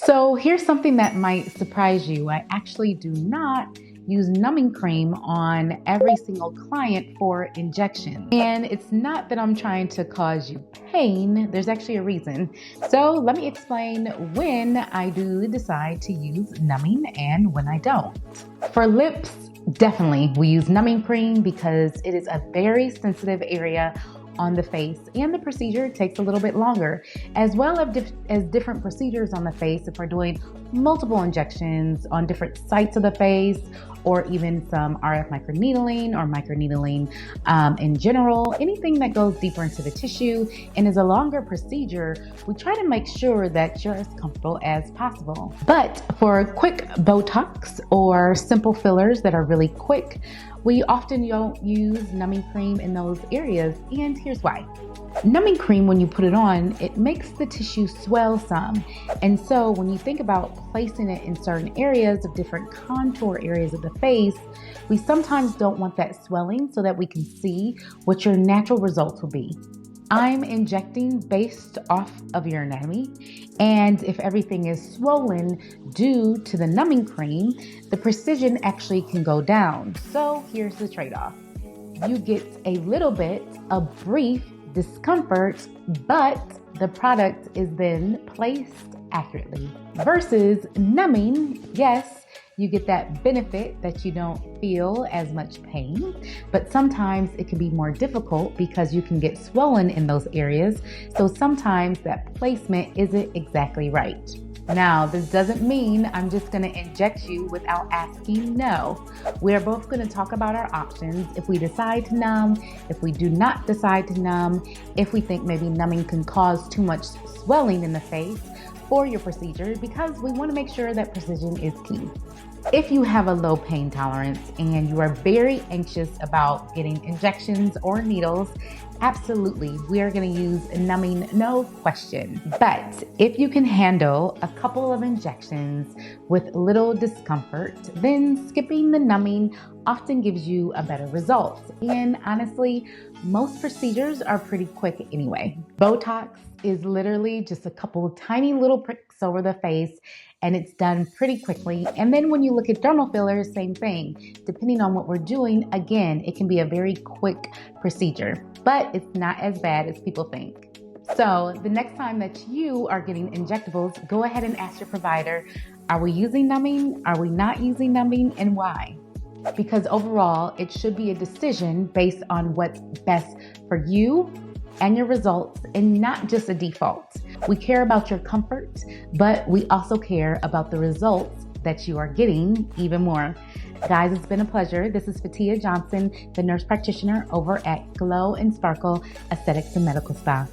So here's something that might surprise you. I actually do not use numbing cream on every single client for injection. And it's not that I'm trying to cause you pain. There's actually a reason. So let me explain when I do decide to use numbing and when I don't. For lips, definitely we use numbing cream because it is a very sensitive area on the face, and the procedure takes a little bit longer, as well as different procedures on the face. If we're doing multiple injections on different sites of the face, or even some RF microneedling or microneedling in general, anything that goes deeper into the tissue and is a longer procedure, we try to make sure that you're as comfortable as possible. But for quick Botox or simple fillers that are really quick, we often don't use numbing cream in those areas, and here's why. Numbing cream, when you put it on, it makes the tissue swell some. And so when you think about placing it in certain areas of different contour areas of the face, we sometimes don't want that swelling so that we can see what your natural results will be. I'm injecting based off of your anatomy, and if everything is swollen due to the numbing cream, the precision actually can go down. So here's the trade-off. You get a little bit of brief discomfort, but the product is then placed accurately. Versus numbing, yes, you get that benefit that you don't feel as much pain, but sometimes it can be more difficult because you can get swollen in those areas. So sometimes that placement isn't exactly right. Now, this doesn't mean I'm just going to inject you without asking. No, we're both going to talk about our options. If we decide to numb, if we do not decide to numb, if we think maybe numbing can cause too much swelling in the face for your procedure, because we want to make sure that precision is key. If you have a low pain tolerance and you are very anxious about getting injections or needles, absolutely, we are going to use numbing, no question. But if you can handle a couple of injections with little discomfort, then skipping the numbing often gives you a better result. And honestly, most procedures are pretty quick anyway. Botox is literally just a couple of tiny little pricks over the face, and it's done pretty quickly. And then when you look at dermal fillers, same thing. Depending on what we're doing, again, it can be a very quick procedure, but it's not as bad as people think. So the next time that you are getting injectables, go ahead and ask your provider, are we using numbing? Are we not using numbing, and why? Because overall, it should be a decision based on what's best for you and your results, and not just a default. We care about your comfort, but we also care about the results that you are getting even more. Guys, it's been a pleasure. This is Fatia Johnson, the nurse practitioner over at Glow and Sparkle Aesthetics and Medical Spa.